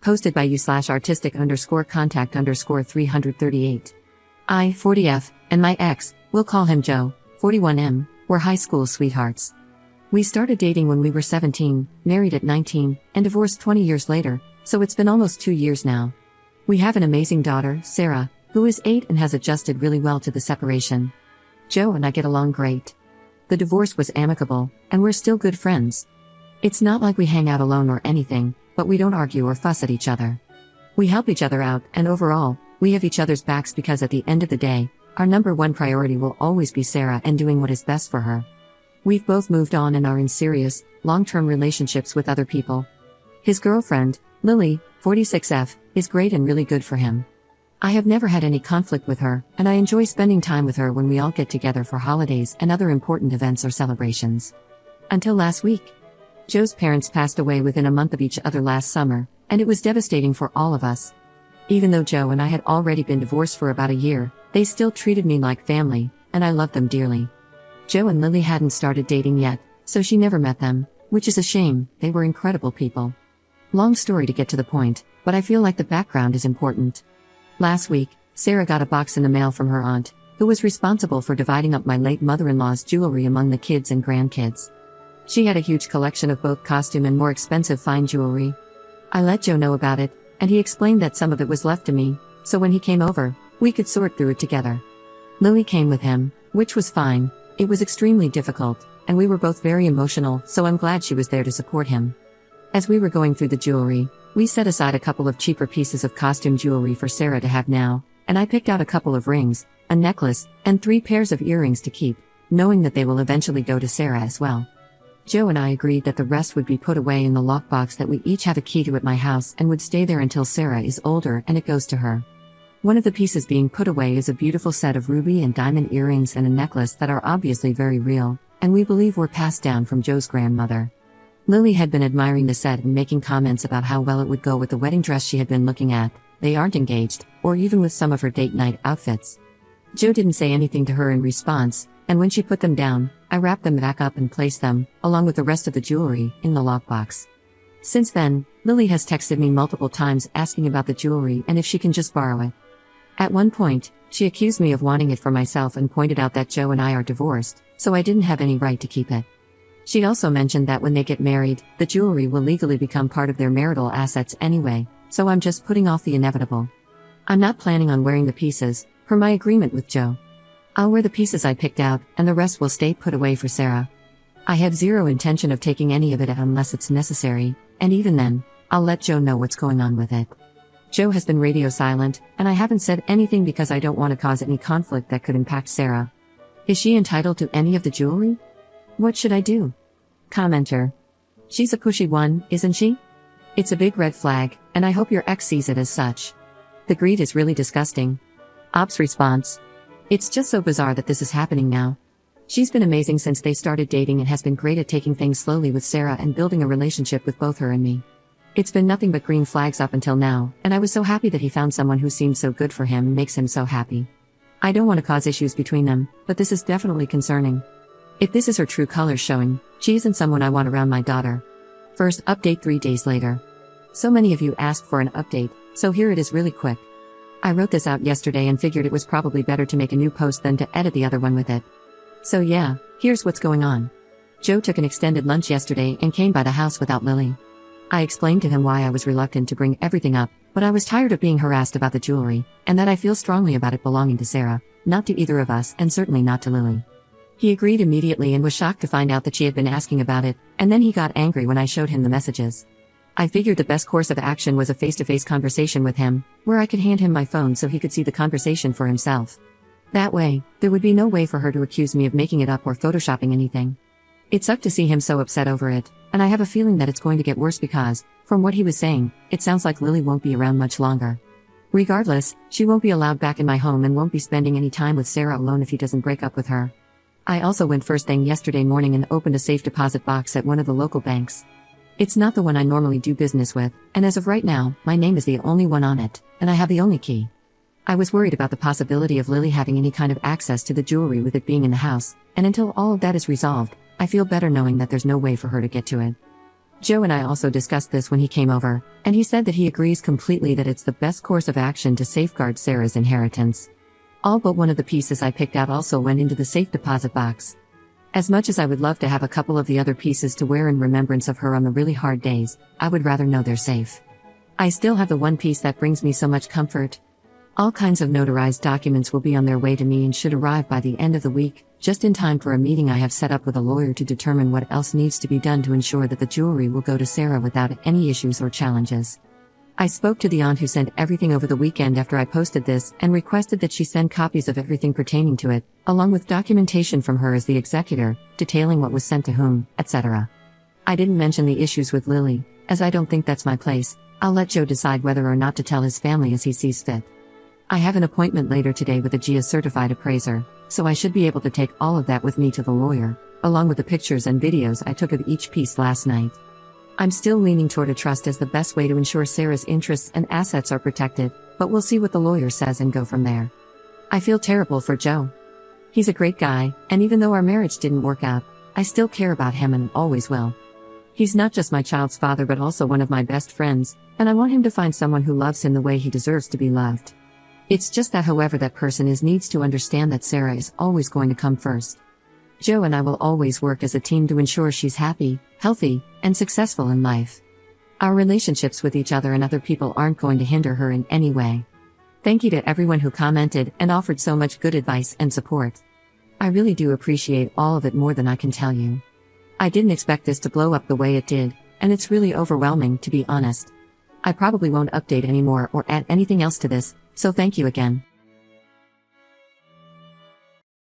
Posted by you/artistic_contact_338. I, 40F, and my ex, we'll call him Joe, 41M, were high school sweethearts. We started dating when we were 17, married at 19, and divorced 20 years later, so it's been almost 2 years now. We have an amazing daughter, Sarah, who is 8 and has adjusted really well to the separation. Joe and I get along great. The divorce was amicable, and we're still good friends. It's not like we hang out alone or anything, but we don't argue or fuss at each other. We help each other out, and overall, we have each other's backs because at the end of the day, our number one priority will always be Sarah and doing what is best for her. We've both moved on and are in serious, long-term relationships with other people. His girlfriend, Lily, 46F, is great and really good for him. I have never had any conflict with her, and I enjoy spending time with her when we all get together for holidays and other important events or celebrations. Until last week. Joe's parents passed away within a month of each other last summer, and it was devastating for all of us. Even though Joe and I had already been divorced for about a year, they still treated me like family, and I loved them dearly. Joe and Lily hadn't started dating yet, so she never met them, which is a shame. They were incredible people. Long story to get to the point, but I feel like the background is important. Last week, Sarah got a box in the mail from her aunt, who was responsible for dividing up my late mother-in-law's jewelry among the kids and grandkids. She had a huge collection of both costume and more expensive fine jewelry. I let Joe know about it, and he explained that some of it was left to me, so when he came over, we could sort through it together. Lily came with him, which was fine. It was extremely difficult, and we were both very emotional, so I'm glad she was there to support him. As we were going through the jewelry, we set aside a couple of cheaper pieces of costume jewelry for Sarah to have now, and I picked out a couple of rings, a necklace, and 3 pairs of earrings to keep, knowing that they will eventually go to Sarah as well. Joe and I agreed that the rest would be put away in the lockbox that we each have a key to at my house and would stay there until Sarah is older and it goes to her. One of the pieces being put away is a beautiful set of ruby and diamond earrings and a necklace that are obviously very real, and we believe were passed down from Joe's grandmother. Lily had been admiring the set and making comments about how well it would go with the wedding dress she had been looking at. They aren't engaged, or even with some of her date night outfits. Joe didn't say anything to her in response, and when she put them down, I wrapped them back up and placed them, along with the rest of the jewelry, in the lockbox. Since then, Lily has texted me multiple times asking about the jewelry and if she can just borrow it. At one point, she accused me of wanting it for myself and pointed out that Joe and I are divorced, so I didn't have any right to keep it. She also mentioned that when they get married, the jewelry will legally become part of their marital assets anyway, so I'm just putting off the inevitable. I'm not planning on wearing the pieces, per my agreement with Joe. I'll wear the pieces I picked out, and the rest will stay put away for Sarah. I have zero intention of taking any of it unless it's necessary, and even then, I'll let Joe know what's going on with it. Joe has been radio silent, and I haven't said anything because I don't want to cause any conflict that could impact Sarah. Is she entitled to any of the jewelry? What should I do? Commenter. She's a pushy one, isn't she? It's a big red flag, and I hope your ex sees it as such. The greed is really disgusting. Ops response. It's just so bizarre that this is happening now. She's been amazing since they started dating and has been great at taking things slowly with Sarah and building a relationship with both her and me. It's been nothing but green flags up until now, and I was so happy that he found someone who seemed so good for him and makes him so happy. I don't want to cause issues between them, but this is definitely concerning. If this is her true colors showing, she isn't someone I want around my daughter. First update 3 days later. So many of you asked for an update, so here it is really quick. I wrote this out yesterday and figured it was probably better to make a new post than to edit the other one with it. So yeah, here's what's going on. Joe took an extended lunch yesterday and came by the house without Lily. I explained to him why I was reluctant to bring everything up, but I was tired of being harassed about the jewelry, and that I feel strongly about it belonging to Sarah, not to either of us and certainly not to Lily. He agreed immediately and was shocked to find out that she had been asking about it, and then he got angry when I showed him the messages. I figured the best course of action was a face-to-face conversation with him, where I could hand him my phone so he could see the conversation for himself. That way, there would be no way for her to accuse me of making it up or photoshopping anything. It sucked to see him so upset over it, and I have a feeling that it's going to get worse because, from what he was saying, it sounds like Lily won't be around much longer. Regardless, she won't be allowed back in my home and won't be spending any time with Sarah alone if he doesn't break up with her. I also went first thing yesterday morning and opened a safe deposit box at one of the local banks. It's not the one I normally do business with, and as of right now, my name is the only one on it, and I have the only key. I was worried about the possibility of Lily having any kind of access to the jewelry with it being in the house, and until all of that is resolved, I feel better knowing that there's no way for her to get to it. Joe and I also discussed this when he came over, and he said that he agrees completely that it's the best course of action to safeguard Sarah's inheritance. All but one of the pieces I picked out also went into the safe deposit box. As much as I would love to have a couple of the other pieces to wear in remembrance of her on the really hard days, I would rather know they're safe. I still have the one piece that brings me so much comfort. All kinds of notarized documents will be on their way to me and should arrive by the end of the week, just in time for a meeting I have set up with a lawyer to determine what else needs to be done to ensure that the jewelry will go to Sarah without any issues or challenges. I spoke to the aunt who sent everything over the weekend after I posted this and requested that she send copies of everything pertaining to it, along with documentation from her as the executor, detailing what was sent to whom, etc. I didn't mention the issues with Lily, as I don't think that's my place. I'll let Joe decide whether or not to tell his family as he sees fit. I have an appointment later today with a GIA certified appraiser, so I should be able to take all of that with me to the lawyer, along with the pictures and videos I took of each piece last night. I'm still leaning toward a trust as the best way to ensure Sarah's interests and assets are protected, but we'll see what the lawyer says and go from there. I feel terrible for Joe. He's a great guy, and even though our marriage didn't work out, I still care about him and always will. He's not just my child's father but also one of my best friends, and I want him to find someone who loves him the way he deserves to be loved. It's just that whoever that person is needs to understand that Sarah is always going to come first. Joe and I will always work as a team to ensure she's happy, healthy, and successful in life. Our relationships with each other and other people aren't going to hinder her in any way. Thank you to everyone who commented and offered so much good advice and support. I really do appreciate all of it more than I can tell you. I didn't expect this to blow up the way it did, and it's really overwhelming, to be honest. I probably won't update anymore or add anything else to this, so thank you again.